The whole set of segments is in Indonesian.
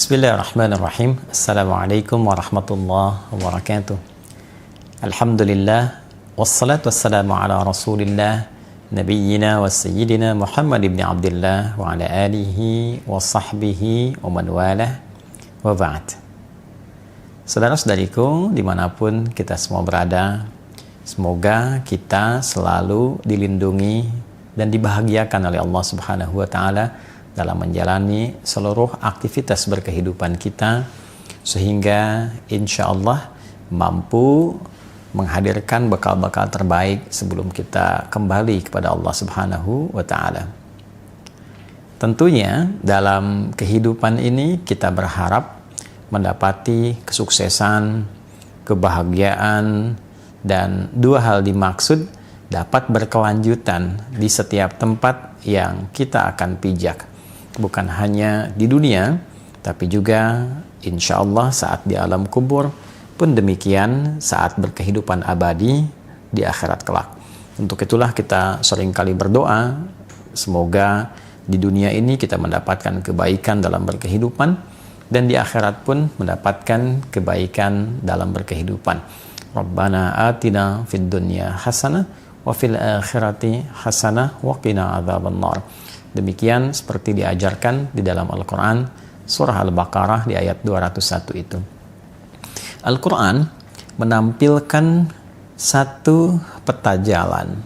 Bismillahirrahmanirrahim. Assalamualaikum warahmatullahi wabarakatuh. Alhamdulillah wassalatu wassalamu ala Rasulillah nabiyyina wa sayyidina Muhammad ibn Abdullah wa ala alihi wa sahbihi wa man walah wa ba'd. Saudara-saudariku dimanapun kita semua berada, semoga kita selalu dilindungi dan dibahagiakan oleh Allah Subhanahu wa Ta'ala dalam menjalani seluruh aktivitas berkehidupan kita, sehingga insya Allah mampu menghadirkan bekal-bekal terbaik sebelum kita kembali kepada Allah Subhanahu wa Ta'ala. Tentunya dalam kehidupan ini kita berharap mendapati kesuksesan, kebahagiaan, dan dua hal dimaksud dapat berkelanjutan di setiap tempat yang kita akan pijak. Bukan hanya di dunia, tapi juga insya Allah saat di alam kubur, pun demikian saat berkehidupan abadi di akhirat kelak. Untuk itulah kita seringkali berdoa, semoga di dunia ini kita mendapatkan kebaikan dalam berkehidupan, dan di akhirat pun mendapatkan kebaikan dalam berkehidupan. Rabbana atina fid dunya hasanah wa fil akhirati hasanah wa qina adzabannar. Demikian seperti diajarkan di dalam Al-Quran surah Al-Baqarah di ayat 201 itu. Al-Quran menampilkan satu peta jalan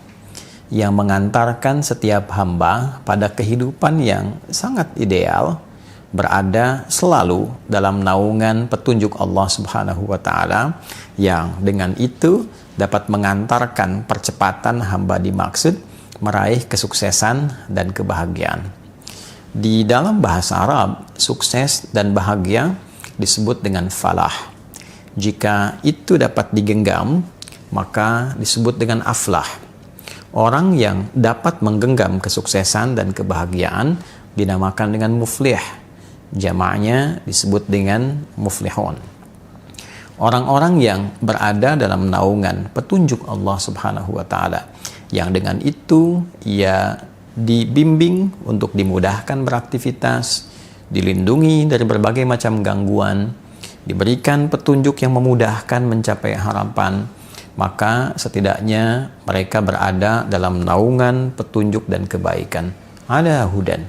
yang mengantarkan setiap hamba pada kehidupan yang sangat ideal, berada selalu dalam naungan petunjuk Allah Subhanahu wa Ta'ala, yang dengan itu dapat mengantarkan percepatan hamba dimaksud meraih kesuksesan dan kebahagiaan. Di dalam bahasa Arab, sukses dan bahagia disebut dengan falah. Jika itu dapat digenggam, maka disebut dengan aflah. Orang yang dapat menggenggam kesuksesan dan kebahagiaan dinamakan dengan muflih. Jamaknya disebut dengan muflihun. Orang-orang yang berada dalam naungan petunjuk Allah Subhanahu wa Ta'ala, yang dengan itu ia dibimbing untuk dimudahkan beraktivitas, dilindungi dari berbagai macam gangguan, diberikan petunjuk yang memudahkan mencapai harapan, maka setidaknya mereka berada dalam naungan petunjuk dan kebaikan. Ala hudan.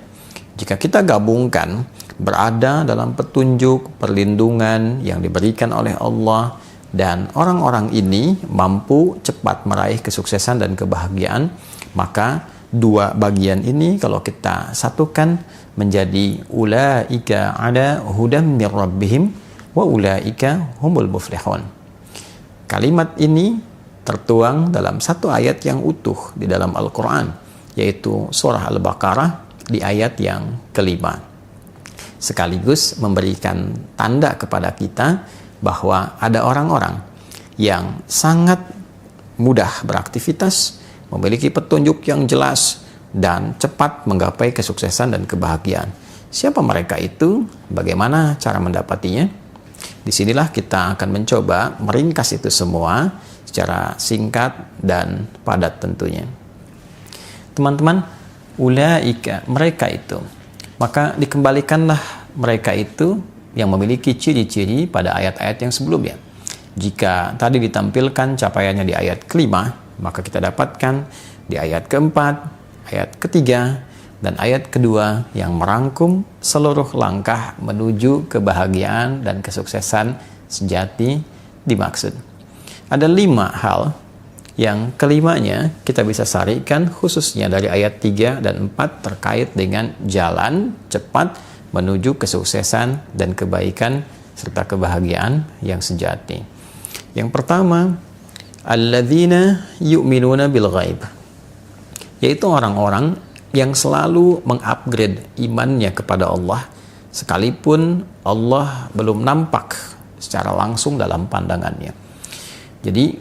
Jika kita gabungkan berada dalam petunjuk, perlindungan yang diberikan oleh Allah, dan orang-orang ini mampu cepat meraih kesuksesan dan kebahagiaan, maka dua bagian ini kalau kita satukan menjadi ulaika ala hudam mir rabbihim wa ulaika humul muflihun. Kalimat ini tertuang dalam satu ayat yang utuh di dalam Al-Quran, yaitu surah Al-Baqarah di ayat yang kelima, sekaligus memberikan tanda kepada kita bahwa ada orang-orang yang sangat mudah beraktivitas, memiliki petunjuk yang jelas, dan cepat menggapai kesuksesan dan kebahagiaan. Siapa mereka itu? Bagaimana cara mendapatinya? Disinilah kita akan mencoba meringkas itu semua secara singkat dan padat tentunya. Teman-teman, ulaika, mereka itu. Maka dikembalikanlah mereka itu yang memiliki ciri-ciri pada ayat-ayat yang sebelumnya. Jika tadi ditampilkan capaiannya di ayat kelima, maka kita dapatkan di ayat keempat, ayat ketiga, dan ayat kedua yang merangkum seluruh langkah menuju kebahagiaan dan kesuksesan sejati dimaksud. Ada 5 hal yang kelimanya kita bisa sarikan khususnya dari ayat 3 dan 4 terkait dengan jalan cepat menuju kesuksesan dan kebaikan serta kebahagiaan yang sejati. Yang pertama, alladzina yu'minuna bil ghaib, yaitu orang-orang yang selalu mengupgrade imannya kepada Allah sekalipun Allah belum nampak secara langsung dalam pandangannya. Jadi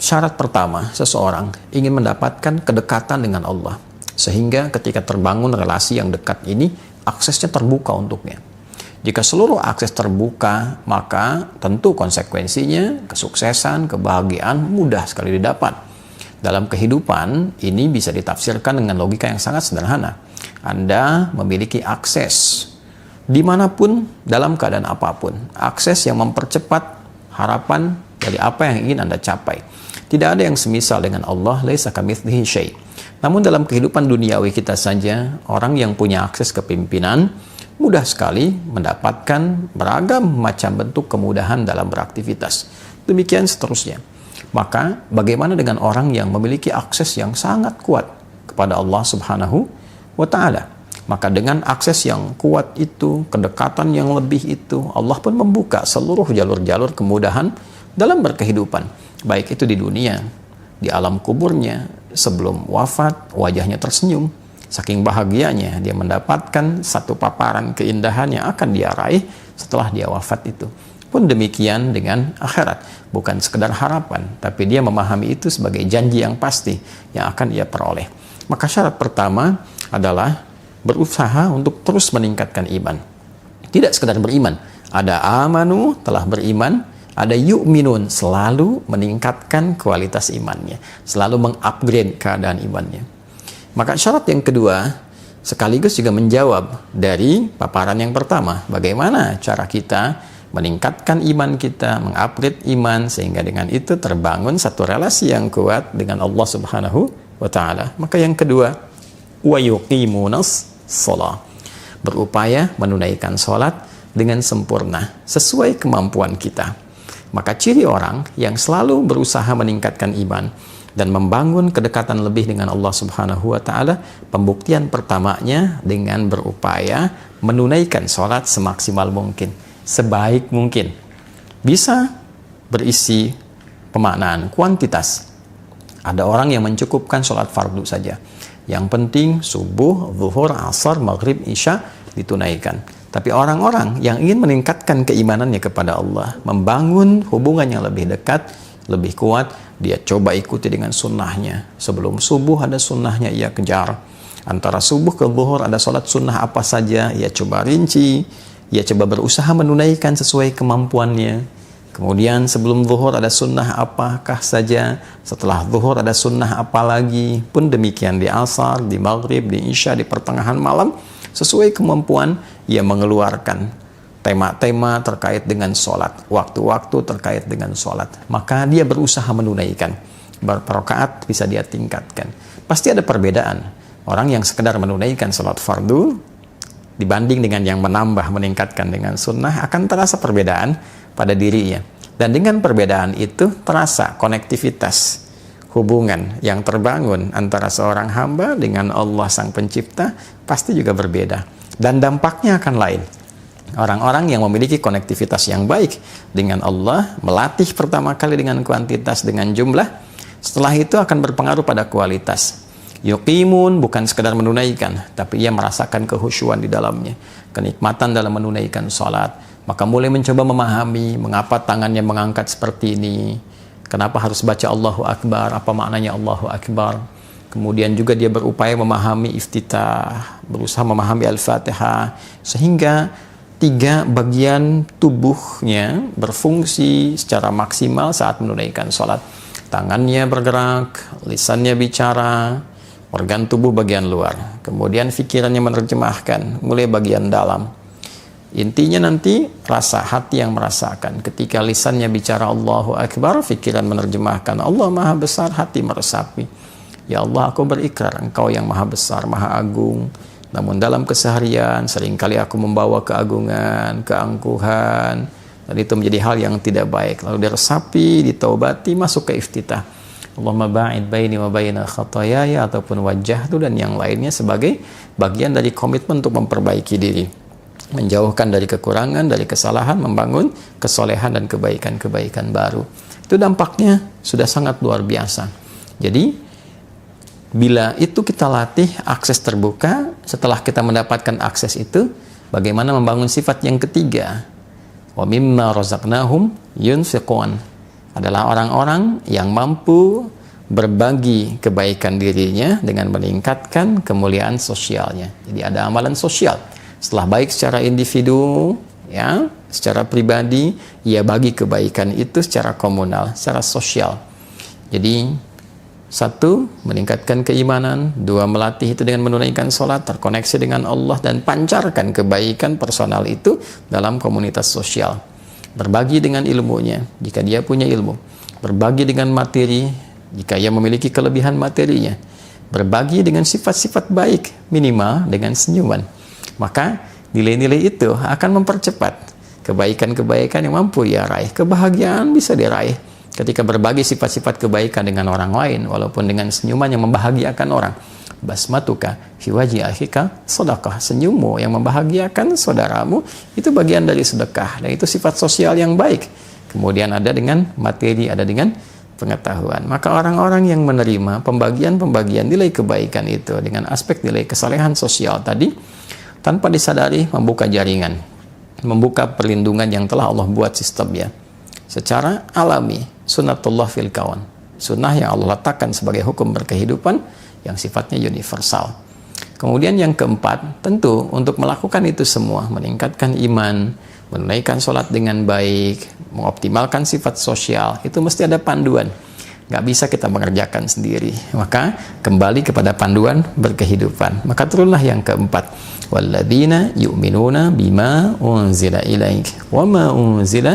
syarat pertama, seseorang ingin mendapatkan kedekatan dengan Allah, sehingga ketika terbangun relasi yang dekat ini, aksesnya terbuka untuknya. Jika seluruh akses terbuka, maka tentu konsekuensinya kesuksesan, kebahagiaan mudah sekali didapat. Dalam kehidupan, ini bisa ditafsirkan dengan logika yang sangat sederhana. Anda memiliki akses dimanapun, dalam keadaan apapun. Akses yang mempercepat harapan dari apa yang ingin Anda capai. Tidak ada yang semisal dengan Allah, laisa kamitslihi syai'. Namun dalam kehidupan duniawi kita saja, orang yang punya akses kepemimpinan mudah sekali mendapatkan beragam macam bentuk kemudahan dalam beraktivitas. Demikian seterusnya. Maka bagaimana dengan orang yang memiliki akses yang sangat kuat kepada Allah Subhanahu wa Ta'ala? Maka dengan akses yang kuat itu, kedekatan yang lebih itu, Allah pun membuka seluruh jalur-jalur kemudahan dalam berkehidupan. Baik itu di dunia, di alam kuburnya, sebelum wafat, wajahnya tersenyum. Saking bahagianya dia mendapatkan satu paparan keindahan yang akan dia raih setelah dia wafat itu. Pun demikian dengan akhirat. Bukan sekedar harapan, tapi dia memahami itu sebagai janji yang pasti yang akan ia peroleh. Maka syarat pertama adalah berusaha untuk terus meningkatkan iman. Tidak sekedar beriman. Ada amanu, telah beriman. Ada yu'minun, selalu meningkatkan kualitas imannya. Selalu mengupgrade keadaan imannya. Maka syarat yang kedua, sekaligus juga menjawab dari paparan yang pertama. Bagaimana cara kita meningkatkan iman kita, mengupgrade iman, sehingga dengan itu terbangun satu relasi yang kuat dengan Allah Subhanahu wa Ta'ala. Maka yang kedua, wa yuqimunas shalah, berupaya menunaikan sholat dengan sempurna sesuai kemampuan kita. Maka ciri orang yang selalu berusaha meningkatkan iman dan membangun kedekatan lebih dengan Allah Subhanahu wa Ta'ala, pembuktian pertamanya dengan berupaya menunaikan sholat semaksimal mungkin, sebaik mungkin. Bisa berisi pemaknaan kuantitas. Ada orang yang mencukupkan sholat fardu saja. Yang penting subuh, zuhur, asar, maghrib, isya ditunaikan. Tapi orang-orang yang ingin meningkatkan keimanannya kepada Allah, membangun hubungan yang lebih dekat, lebih kuat, dia coba ikuti dengan sunnahnya. Sebelum subuh ada sunnahnya, ia kejar. Antara subuh ke zuhur ada sholat sunnah apa saja, ia coba rinci. Ia coba berusaha menunaikan sesuai kemampuannya. Kemudian sebelum zuhur ada sunnah apakah saja, setelah zuhur ada sunnah apa lagi, pun demikian di asar, di maghrib, di isya, di pertengahan malam, sesuai kemampuan ia mengeluarkan tema-tema terkait dengan sholat, waktu-waktu terkait dengan sholat. Maka dia berusaha menunaikan. Berapa rakaat bisa dia tingkatkan. Pasti ada perbedaan. Orang yang sekedar menunaikan sholat fardu dibanding dengan yang menambah, meningkatkan dengan sunnah, akan terasa perbedaan pada dirinya. Dan dengan perbedaan itu terasa konektivitas hubungan yang terbangun antara seorang hamba dengan Allah Sang Pencipta pasti juga berbeda. Dan dampaknya akan lain. Orang-orang yang memiliki konektivitas yang baik dengan Allah, melatih pertama kali dengan kuantitas, dengan jumlah, setelah itu akan berpengaruh pada kualitas. Yuqimun bukan sekedar menunaikan, tapi ia merasakan kehusyuan di dalamnya, kenikmatan dalam menunaikan sholat. Maka mulai mencoba memahami mengapa tangannya mengangkat seperti ini, kenapa harus baca Allahu Akbar, apa maknanya Allahu Akbar. Kemudian juga dia berupaya memahami iftitah, berusaha memahami Al-Fatihah, sehingga 3 bagian tubuhnya berfungsi secara maksimal saat menunaikan sholat. Tangannya bergerak, lisannya bicara, organ tubuh bagian luar. Kemudian pikirannya menerjemahkan, mulai bagian dalam. Intinya nanti rasa hati yang merasakan. Ketika lisannya bicara Allahu Akbar, pikiran menerjemahkan Allah Maha Besar, hati meresapi. Ya Allah, aku berikrar Engkau yang Maha Besar, Maha Agung. Namun dalam keseharian seringkali aku membawa keagungan, keangkuhan, dan itu menjadi hal yang tidak baik. Lalu diresapi, ditaubati, masuk ke iftitah. Allahumma ba'id baini wa baina khatayaya, ataupun wajah itu dan yang lainnya sebagai bagian dari komitmen untuk memperbaiki diri, menjauhkan dari kekurangan, dari kesalahan, membangun kesolehan dan kebaikan-kebaikan baru. Itu dampaknya sudah sangat luar biasa. Jadi bila itu kita latih akses terbuka, setelah kita mendapatkan akses itu, bagaimana membangun sifat yang ketiga? Wa mimma razaqnahum yunfiqun, adalah orang-orang yang mampu berbagi kebaikan dirinya dengan meningkatkan kemuliaan sosialnya. Jadi ada amalan sosial. Setelah baik secara individu, ya, secara pribadi, ia bagi kebaikan itu secara komunal, secara sosial. Jadi Satu, meningkatkan keimanan. Dua, melatih itu dengan menunaikan sholat, terkoneksi dengan Allah, dan pancarkan kebaikan personal itu dalam komunitas sosial. Berbagi dengan ilmunya, jika dia punya ilmu. Berbagi dengan materi, jika ia memiliki kelebihan materinya. Berbagi dengan sifat-sifat baik, minimal dengan senyuman. Maka nilai-nilai itu akan mempercepat kebaikan-kebaikan yang mampu ia raih. Kebahagiaan bisa diraih ketika berbagi sifat-sifat kebaikan dengan orang lain, walaupun dengan senyuman yang membahagiakan orang. Basmatuka fi wajhi akhika sedekah. Senyummu yang membahagiakan saudaramu itu bagian dari sedekah, dan itu sifat sosial yang baik. Kemudian ada dengan materi, ada dengan pengetahuan. Maka orang-orang yang menerima pembagian-pembagian nilai kebaikan itu dengan aspek nilai kesalehan sosial tadi, tanpa disadari membuka jaringan, membuka perlindungan yang telah Allah buat sistemnya secara alami. Sunnatullah fil kawan, sunnah yang Allah letakkan sebagai hukum berkehidupan yang sifatnya universal. Kemudian yang keempat, tentu untuk melakukan itu semua, meningkatkan iman, menunaikan sholat dengan baik, mengoptimalkan sifat sosial, itu mesti ada panduan. Nggak bisa kita mengerjakan sendiri. Maka kembali kepada panduan berkehidupan. Maka turunlah yang keempat. Walladzina yu'minuna bima unzila ilaik wa ma unzila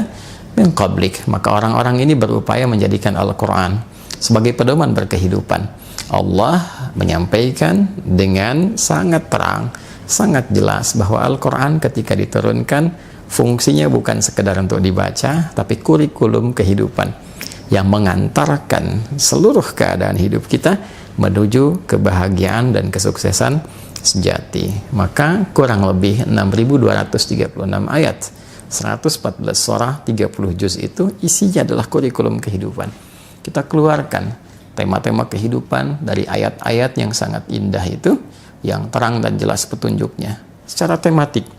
min qablik. Maka orang-orang ini berupaya menjadikan Al-Quran sebagai pedoman berkehidupan. Allah menyampaikan dengan sangat terang, sangat jelas bahwa Al-Quran ketika diturunkan fungsinya bukan sekedar untuk dibaca, tapi kurikulum kehidupan yang mengantarkan seluruh keadaan hidup kita menuju kebahagiaan dan kesuksesan sejati. Maka kurang lebih 6.236 ayat, 114 surah, 30 juz itu isinya adalah kurikulum kehidupan. Kita keluarkan tema-tema kehidupan dari ayat-ayat yang sangat indah itu, yang terang dan jelas petunjuknya secara tematik.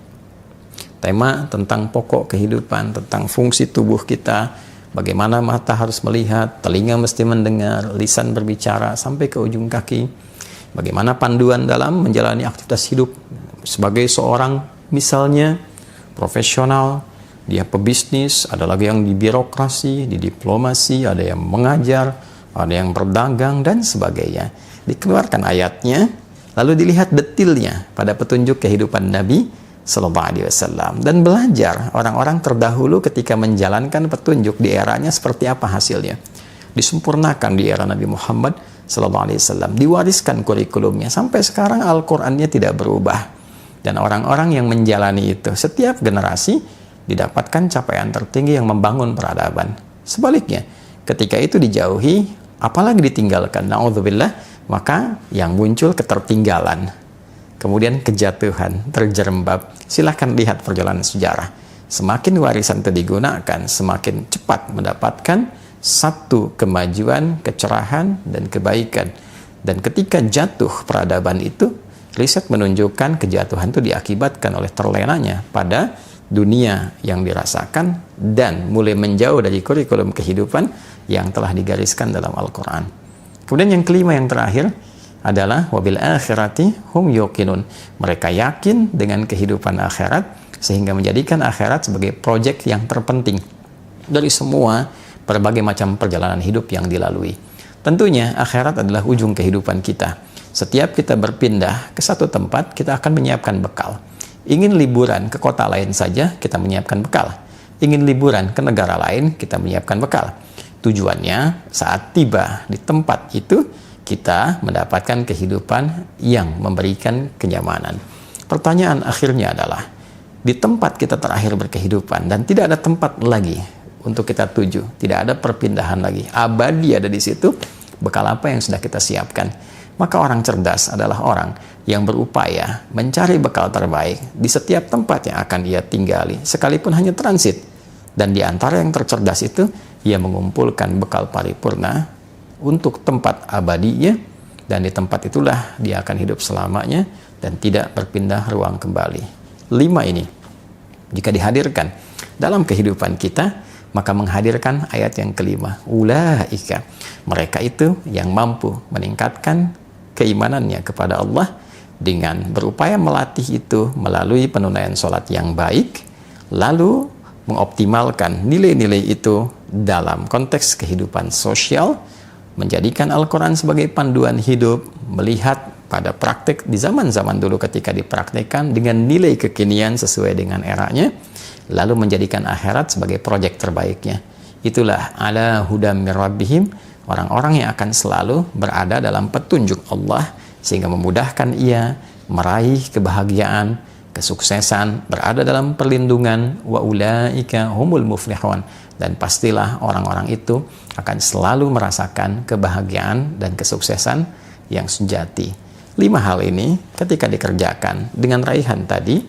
Tema tentang pokok kehidupan, tentang fungsi tubuh kita, bagaimana mata harus melihat, telinga mesti mendengar, lisan berbicara, sampai ke ujung kaki. Bagaimana panduan dalam menjalani aktivitas hidup sebagai seorang misalnya profesional, dia pebisnis, ada lagi yang di birokrasi, di diplomasi, ada yang mengajar, ada yang berdagang, dan sebagainya. Dikeluarkan ayatnya, lalu dilihat detilnya pada petunjuk kehidupan Nabi Sallallahu Alaihi Wasallam, dan belajar orang-orang terdahulu ketika menjalankan petunjuk di eranya seperti apa hasilnya. Disempurnakan di era Nabi Muhammad Sallallahu Alaihi Wasallam, diwariskan kurikulumnya sampai sekarang. Al-Qur'annya tidak berubah, dan orang-orang yang menjalani itu setiap generasi didapatkan capaian tertinggi yang membangun peradaban. Sebaliknya, ketika itu dijauhi, apalagi ditinggalkan, na'udzubillah, maka yang muncul ketertinggalan, kemudian kejatuhan, terjerembab. Silahkan lihat perjalanan sejarah. Semakin warisan itu digunakan, semakin cepat mendapatkan satu kemajuan, kecerahan, dan kebaikan. Dan ketika jatuh peradaban itu, riset menunjukkan kejatuhan itu diakibatkan oleh terlenanya pada dunia yang dirasakan dan mulai menjauh dari kurikulum kehidupan yang telah digariskan dalam Al-Quran. Kemudian yang kelima, yang terakhir adalah wabil akhirati hum yuqinun. Mereka yakin dengan kehidupan akhirat sehingga menjadikan akhirat sebagai proyek yang terpenting dari semua berbagai macam perjalanan hidup yang dilalui. Tentunya akhirat adalah ujung kehidupan kita. Setiap kita berpindah ke satu tempat, kita akan menyiapkan bekal. Ingin liburan ke kota lain saja, kita menyiapkan bekal. Ingin liburan ke negara lain, kita menyiapkan bekal. Tujuannya saat tiba di tempat itu, kita mendapatkan kehidupan yang memberikan kenyamanan. Pertanyaan akhirnya adalah, di tempat kita terakhir berkehidupan dan tidak ada tempat lagi untuk kita tuju, tidak ada perpindahan lagi, abadi ada di situ, bekal apa yang sudah kita siapkan? Maka orang cerdas adalah orang yang berupaya mencari bekal terbaik di setiap tempat yang akan ia tinggali, sekalipun hanya transit. Dan di antara yang tercerdas itu, ia mengumpulkan bekal paripurna untuk tempat abadinya, dan di tempat itulah dia akan hidup selamanya dan tidak berpindah ruang kembali. 5 ini, jika dihadirkan dalam kehidupan kita, maka menghadirkan ayat yang kelima, ulaika, mereka itu yang mampu meningkatkan keimanannya kepada Allah dengan berupaya melatih itu melalui penunaian sholat yang baik, lalu mengoptimalkan nilai-nilai itu dalam konteks kehidupan sosial, menjadikan Al-Quran sebagai panduan hidup, melihat pada praktek di zaman-zaman dulu ketika dipraktekkan dengan nilai kekinian sesuai dengan eranya, lalu menjadikan akhirat sebagai proyek terbaiknya. Itulah ala hudam mir rabbihim, orang-orang yang akan selalu berada dalam petunjuk Allah sehingga memudahkan ia meraih kebahagiaan, kesuksesan, berada dalam perlindungan, wa ulaika humul muflihun, dan pastilah orang-orang itu akan selalu merasakan kebahagiaan dan kesuksesan yang sejati. 5 hal ini ketika dikerjakan dengan raihan tadi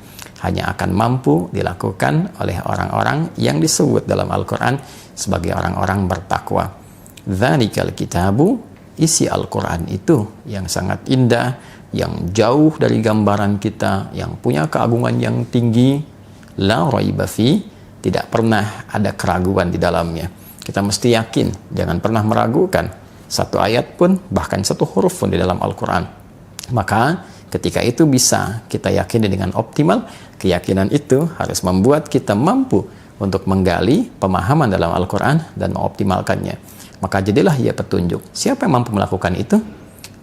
hanya akan mampu dilakukan oleh orang-orang yang disebut dalam Al-Quran sebagai orang-orang bertakwa. Dzalikal kitabu, isi Al-Quran itu yang sangat indah, yang jauh dari gambaran kita, yang punya keagungan yang tinggi, la raiba fi, tidak pernah ada keraguan di dalamnya. Kita mesti yakin, jangan pernah meragukan satu ayat pun, bahkan satu huruf pun di dalam Al-Quran. Maka ketika itu bisa kita yakini dengan optimal, keyakinan itu harus membuat kita mampu untuk menggali pemahaman dalam Al-Quran dan mengoptimalkannya. Maka jadilah ia petunjuk. Siapa yang mampu melakukan itu?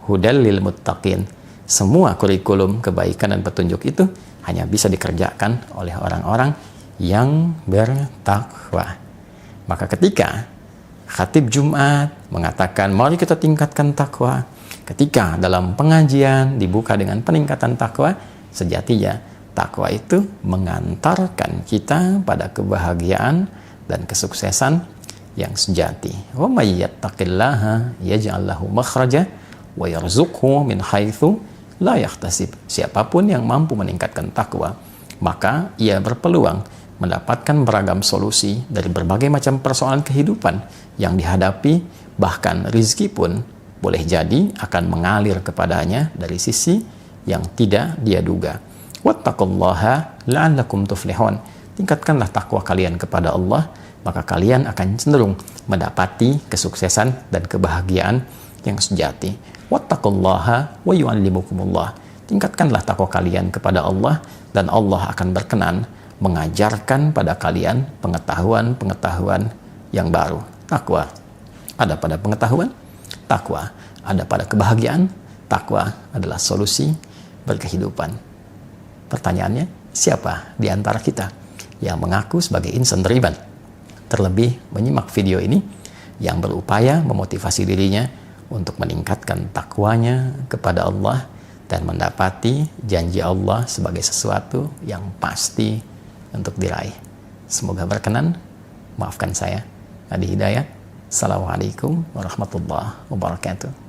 Hudal lil muttaqin. Semua kurikulum kebaikan dan petunjuk itu hanya bisa dikerjakan oleh orang-orang yang bertakwa. Maka ketika khatib Jumat mengatakan mari kita tingkatkan takwa, ketika dalam pengajian dibuka dengan peningkatan takwa, sejatinya takwa itu mengantarkan kita pada kebahagiaan dan kesuksesan yang sejati. Wa may yattaqillaha yaj'al lahu makhraja wa yarzuqhu min haitsu la yahtasib. Siapapun yang mampu meningkatkan takwa, maka ia berpeluang mendapatkan beragam solusi dari berbagai macam persoalan kehidupan yang dihadapi, bahkan rizki pun boleh jadi akan mengalir kepadanya dari sisi yang tidak dia duga. Wattaqullaha la'allakum tuflihun. Tingkatkanlah takwa kalian kepada Allah, maka kalian akan cenderung mendapati kesuksesan dan kebahagiaan yang sejati. Wattaqullaha wa yu'allimukumullah. Tingkatkanlah takwa kalian kepada Allah, dan Allah akan berkenan mengajarkan pada kalian pengetahuan-pengetahuan yang baru. Takwa ada pada pengetahuan, takwa ada pada kebahagiaan, takwa adalah solusi berkehidupan. Pertanyaannya, siapa di antara kita yang mengaku sebagai insan beriman, terlebih menyimak video ini, yang berupaya memotivasi dirinya untuk meningkatkan takwanya kepada Allah dan mendapati janji Allah sebagai sesuatu yang pasti untuk diraih. Semoga berkenan. Maafkan saya, Adi Hidayat. Assalamualaikum warahmatullahi wabarakatuh.